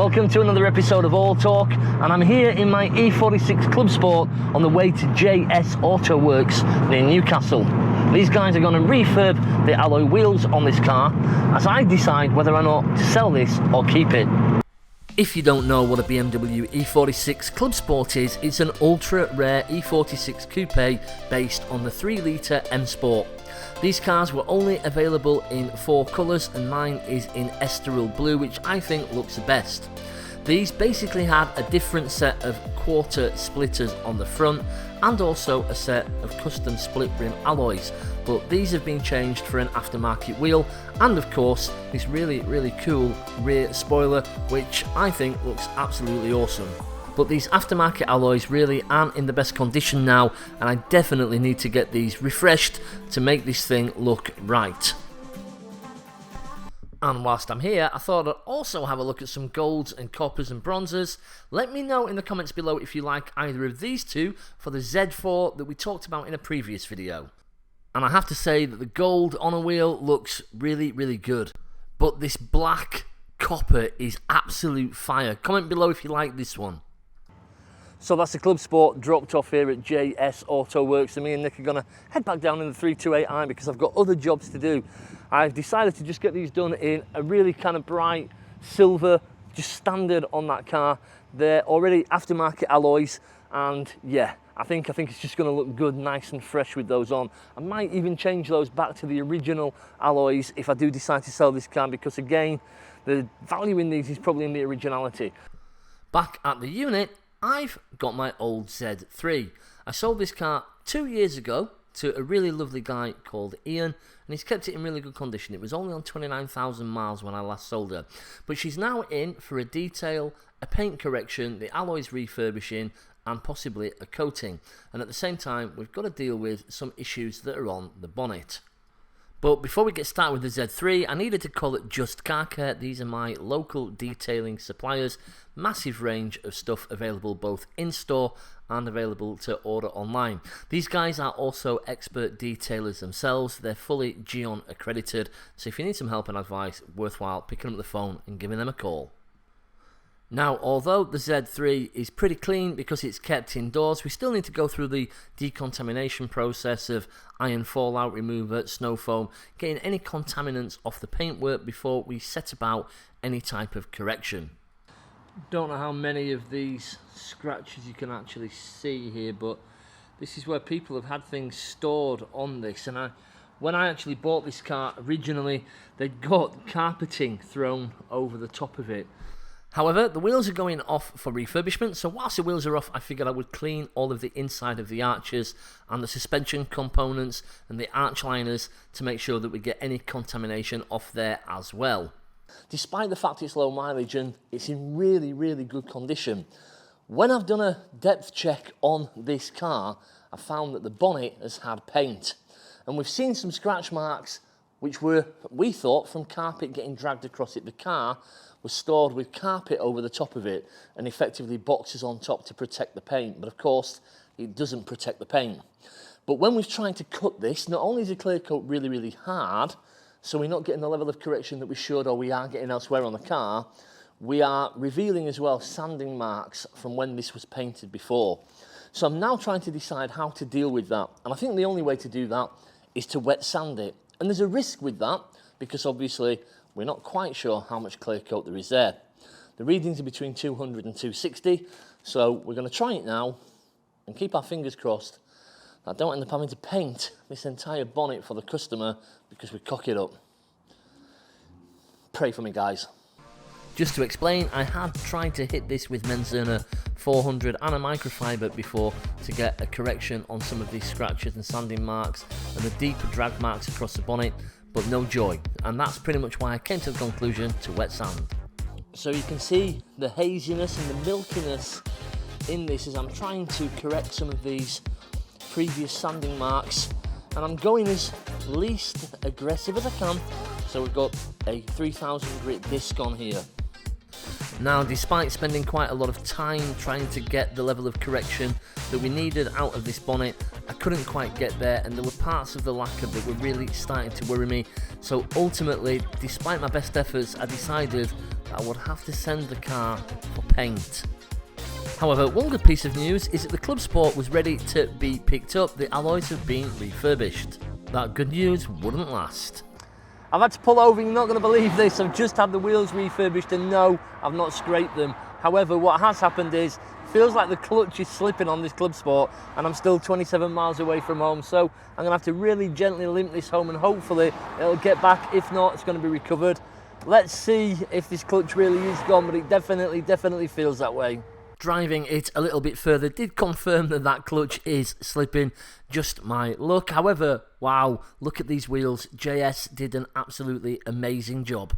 Welcome to another episode of All Talk, and I'm here in my E46 Clubsport on the way to JS Auto Works near Newcastle. These guys are going to refurb the alloy wheels on this car as I decide whether or not to sell this or keep it. If you don't know what a BMW E46 Clubsport is, it's an ultra rare E46 coupe based on the 3-litre M Sport. These cars were only available in 4 colours and mine is in Estoril Blue, which I think looks the best. These basically had a different set of quarter splitters on the front and also a set of custom split rim alloys, but these have been changed for an aftermarket wheel and of course this really cool rear spoiler, which I think looks absolutely awesome. But these aftermarket alloys really aren't in the best condition now, and I definitely need to get these refreshed to make this thing look right. And whilst I'm here, I thought I'd also have a look at some golds and coppers and bronzes. Let me know in the comments below if you like either of these two for the Z4 that we talked about in a previous video. And I have to say that the gold on a wheel looks really good. But this black copper is absolute fire. Comment below if you like this one. So that's the Clubsport dropped off here at JS Auto Works, and me and Nick are going to head back down in the 328i because I've got other jobs to do. I've decided to just get these done in a really kind of bright silver, just standard on that car. They're already aftermarket alloys, and yeah, I think it's just going to look good, nice and fresh with those on. I might even change those back to the original alloys if I do decide to sell this car, because again, the value in these is probably in the originality. Back at the unit, I've got my old Z3. I sold this car 2 years ago to a really lovely guy called Ian, and he's kept it in really good condition. It was only on 29,000 miles when I last sold her. But she's now in for a detail, a paint correction, the alloys refurbishing, and possibly a coating. And at the same time, we've got to deal with some issues that are on the bonnet. But before we get started with the Z3, I needed to call it Just Car Care. These are my local detailing suppliers. Massive range of stuff available both in-store and available to order online. These guys are also expert detailers themselves. They're fully Geon accredited, so if you need some help and advice, worthwhile picking up the phone and giving them a call. Now, although the Z3 is pretty clean because it's kept indoors, we still need to go through the decontamination process of iron fallout remover, snow foam, getting any contaminants off the paintwork before we set about any type of correction. Don't know how many of these scratches you can actually see here, but this is where people have had things stored on this. And when I actually bought this car originally, they'd got carpeting thrown over the top of it. However, the wheels are going off for refurbishment, so whilst the wheels are off, I figured I would clean all of the inside of the arches and the suspension components and the arch liners to make sure that we get any contamination off there as well. Despite the fact it's low mileage and it's in really good condition, when I've done a depth check on this car, I found that the bonnet has had paint. And we've seen some scratch marks which were, we thought, from carpet getting dragged across it. The car was stored with carpet over the top of it and effectively boxes on top to protect the paint, but of course it doesn't protect the paint. But when we've tried to cut this, not only is the clear coat really hard, so we're not getting the level of correction that we should or we are getting elsewhere on the car, we are revealing as well sanding marks from when this was painted before. So I'm now trying to decide how to deal with that, and I think the only way to do that is to wet sand it. And there's a risk with that because obviously we're not quite sure how much clear coat there is there. The readings are between 200 and 260, so we're going to try it now and keep our fingers crossed that I don't end up having to paint this entire bonnet for the customer because we cock it up. Pray for me, guys. Just to explain, I had tried to hit this with Menzerner 400 and a microfiber before to get a correction on some of these scratches and sanding marks and the deeper drag marks across the bonnet, but no joy, and that's pretty much why I came to the conclusion to wet sand. So you can see the haziness and the milkiness in this as I'm trying to correct some of these previous sanding marks, and I'm going as least aggressive as I can. So we've got a 3000 grit disc on here. Now, despite spending quite a lot of time trying to get the level of correction that we needed out of this bonnet, I couldn't quite get there, and there were parts of the lacquer that were really starting to worry me. So ultimately, despite my best efforts, I decided I would have to send the car for paint. However, one good piece of news is that the Clubsport was ready to be picked up. The alloys have been refurbished. That good news wouldn't last. I've had to pull over, you're not going to believe this. I've just had the wheels refurbished and no, I've not scraped them. However, what has happened is, feels like the clutch is slipping on this Clubsport and I'm still 27 miles away from home. So I'm going to have to really gently limp this home and hopefully it'll get back. If not, it's going to be recovered. Let's see if this clutch really is gone, but it definitely feels that way. Driving it a little bit further did confirm that that clutch is slipping. Just my luck. However, wow, look at these wheels. JS did an absolutely amazing job.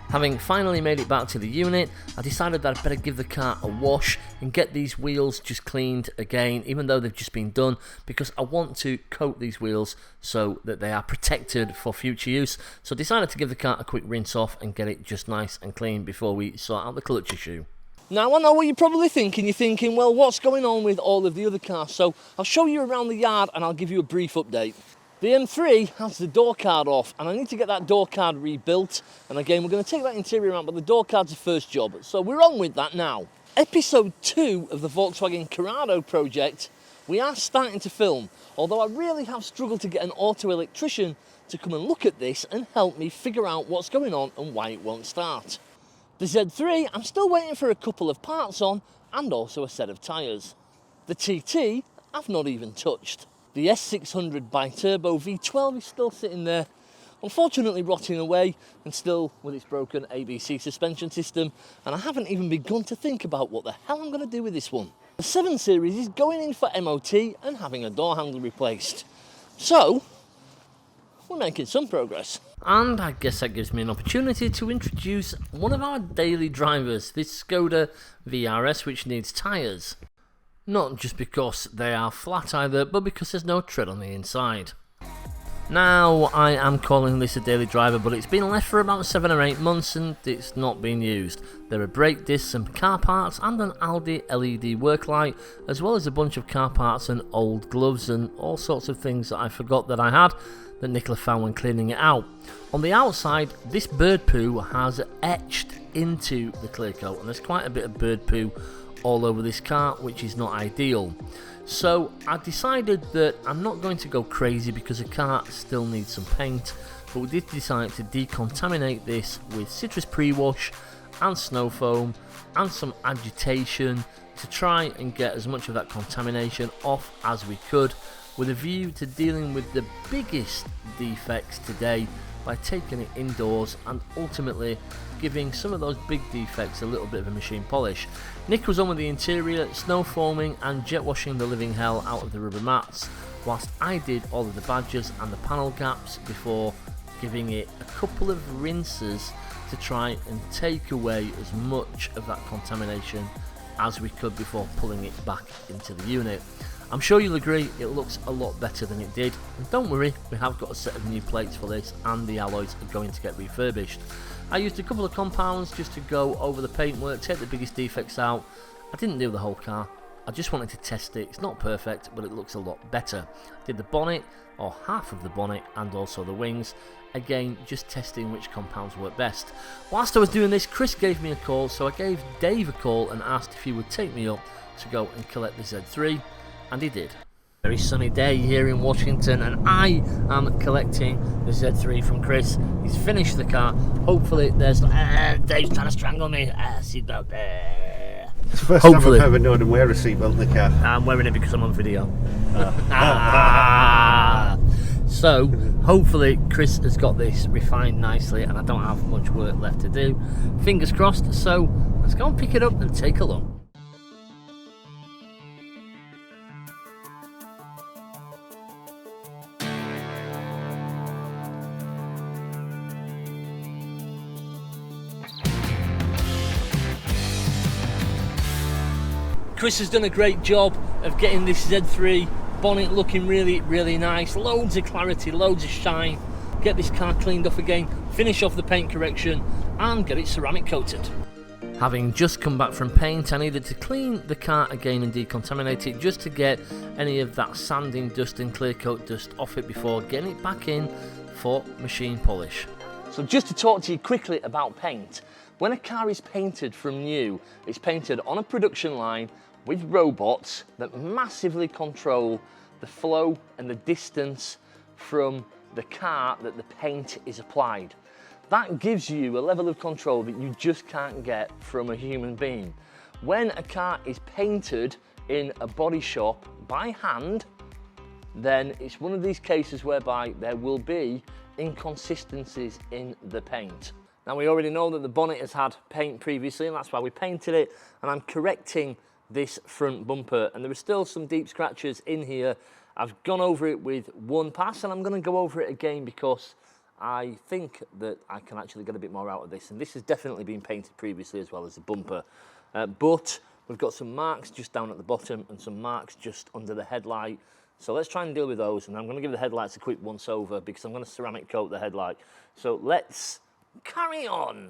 Having finally made it back to the unit, I decided that I'd better give the car a wash and get these wheels just cleaned again, even though they've just been done, because I want to coat these wheels so that they are protected for future use. So I decided to give the car a quick rinse off and get it just nice and clean before we sort out the clutch issue. Now, I know what you're probably thinking. You're thinking, well, what's going on with all of the other cars? So I'll show you around the yard and I'll give you a brief update. The M3 has the door card off and I need to get that door card rebuilt. And again, we're going to take that interior out, but the door card's the first job. So we're on with that now. Episode 2 of the Volkswagen Corrado project, we are starting to film. Although I really have struggled to get an auto electrician to come and look at this and help me figure out what's going on and why it won't start. The Z3, I'm still waiting for a couple of parts on and also a set of tyres. The TT, I've not even touched. The S600 bi-turbo V12 is still sitting there, unfortunately rotting away and still with its broken ABC suspension system, and I haven't even begun to think about what the hell I'm going to do with this one. The 7 Series is going in for MOT and having a door handle replaced. So, we're making some progress. And I guess that gives me an opportunity to introduce one of our daily drivers, this Skoda VRS, which needs tyres. Not just because they are flat either, but because there's no tread on the inside. Now, I am calling this a daily driver, but it's been left for about 7 or 8 months and it's not been used. There are brake discs, some car parts and an Aldi LED work light, as well as a bunch of car parts and old gloves and all sorts of things that I forgot that I had, that Nicola found when cleaning it out. On the outside, this bird poo has etched into the clear coat, and there's quite a bit of bird poo all over this car, which is not ideal. So I decided that I'm not going to go crazy because the car still needs some paint, but we did decide to decontaminate this with citrus pre-wash and snow foam and some agitation to try and get as much of that contamination off as we could, with a view to dealing with the biggest defects today by taking it indoors and ultimately giving some of those big defects a little bit of a machine polish. Nick was on with the interior, snow foaming and jet washing the living hell out of the rubber mats, whilst I did all of the badges and the panel gaps before giving it a couple of rinses to try and take away as much of that contamination as we could before pulling it back into the unit. I'm sure you'll agree it looks a lot better than it did, and don't worry, we have got a set of new plates for this and the alloys are going to get refurbished. I used a couple of compounds just to go over the paintwork, take the biggest defects out. I didn't do the whole car, I just wanted to test it. It's not perfect, but it looks a lot better. Did the bonnet, or half of the bonnet, and also the wings. Again, just testing which compounds work best. Whilst I was doing this, Chris gave me a call, so I gave Dave a call and asked if he would take me up to go and collect the Z3. And he did. Very sunny day here in Washington, and I am collecting the Z3 from Chris. He's finished the car. Hopefully there's Dave's trying to strangle me. Seatbelt there. It's the first time I've ever known him wear a seatbelt in the car. I'm wearing it because I'm on video. So hopefully Chris has got this refined nicely and I don't have much work left to do. Fingers crossed. So let's go and pick it up and take a look. Chris has done a great job of getting this Z3 bonnet looking really nice. Loads of clarity, loads of shine. Get this car cleaned off again, finish off the paint correction and get it ceramic coated. Having just come back from paint, I needed to clean the car again and decontaminate it just to get any of that sanding dust and clear coat dust off it before getting it back in for machine polish. So just to talk to you quickly about paint. When a car is painted from new, it's painted on a production line with robots that massively control the flow and the distance from the car that the paint is applied. That gives you a level of control that you just can't get from a human being. When a car is painted in a body shop by hand, then it's one of these cases whereby there will be inconsistencies in the paint. Now, we already know that the bonnet has had paint previously, and that's why we painted it, and I'm correcting this front bumper, and there are still some deep scratches in here. I've gone over it with one pass, and I'm going to go over it again because I think that I can actually get a bit more out of this, and this has definitely been painted previously as well as the bumper. But we've got some marks just down at the bottom and some marks just under the headlight. So let's try and deal with those, and I'm going to give the headlights a quick once over because I'm going to ceramic coat the headlight. So let's carry on.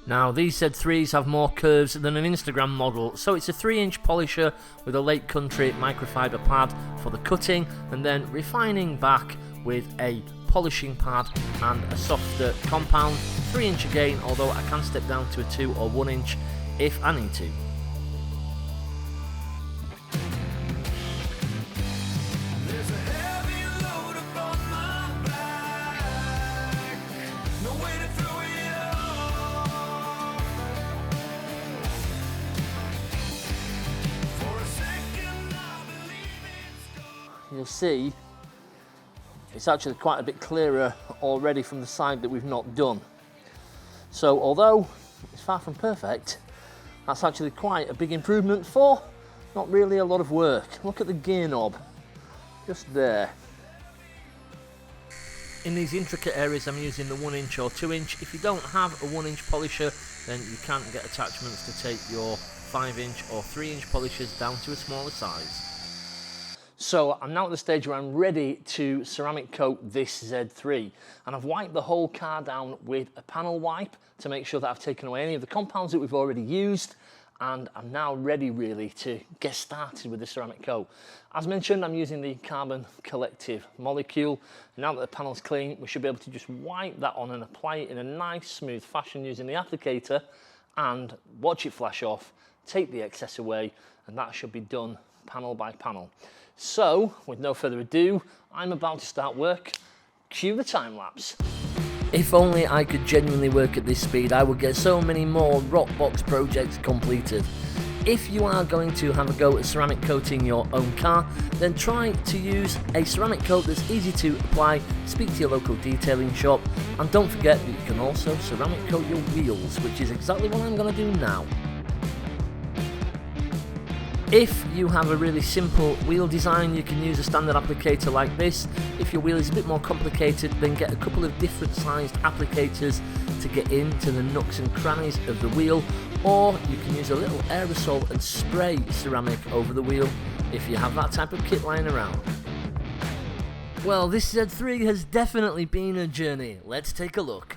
Now, these Z3s have more curves than an Instagram model, so it's a 3-inch polisher with a Lake Country microfiber pad for the cutting, and then refining back with a polishing pad and a softer compound. 3-inch again, although I can step down to a 2 or 1 inch if I need to. You'll see it's actually quite a bit clearer already from the side that we've not done. So although it's far from perfect, that's actually quite a big improvement for not really a lot of work. Look at the gear knob, just there. In these intricate areas I'm using the 1-inch or 2-inch. If you don't have a 1-inch polisher, then you can get attachments to take your 5-inch or 3-inch polishers down to a smaller size. So I'm now at the stage where I'm ready to ceramic coat this Z3, and I've wiped the whole car down with a panel wipe to make sure that I've taken away any of the compounds that we've already used, and I'm now ready really to get started with the ceramic coat. As mentioned, I'm using the Carbon Collective molecule. Now that the panel's clean, we should be able to just wipe that on and apply it in a nice smooth fashion using the applicator and watch it flash off, take the excess away, and that should be done panel by panel. So, with no further ado, I'm about to start work. Cue the time lapse. If only I could genuinely work at this speed, I would get so many more Rockbox projects completed. If you are going to have a go at ceramic coating your own car, then try to use a ceramic coat that's easy to apply, speak to your local detailing shop, and don't forget that you can also ceramic coat your wheels, which is exactly what I'm going to do now. If you have a really simple wheel design, you can use a standard applicator like this. If your wheel is a bit more complicated, then get a couple of different sized applicators to get into the nooks and crannies of the wheel, or you can use a little aerosol and spray ceramic over the wheel if you have that type of kit lying around. Well, this Z3 has definitely been a journey. Let's take a look.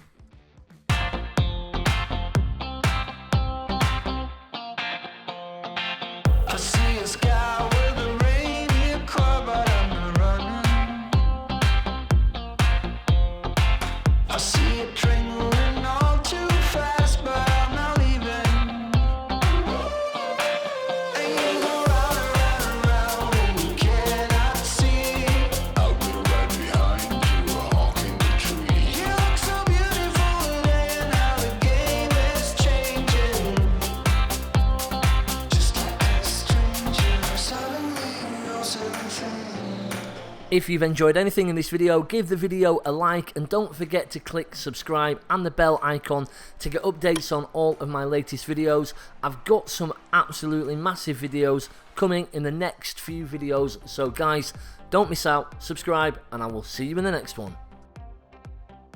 If you've enjoyed anything in this video, give the video a like and don't forget to click subscribe and the bell icon to get updates on all of my latest videos. I've got some absolutely massive videos coming in the next few videos, so guys, don't miss out, subscribe, and I will see you in the next one.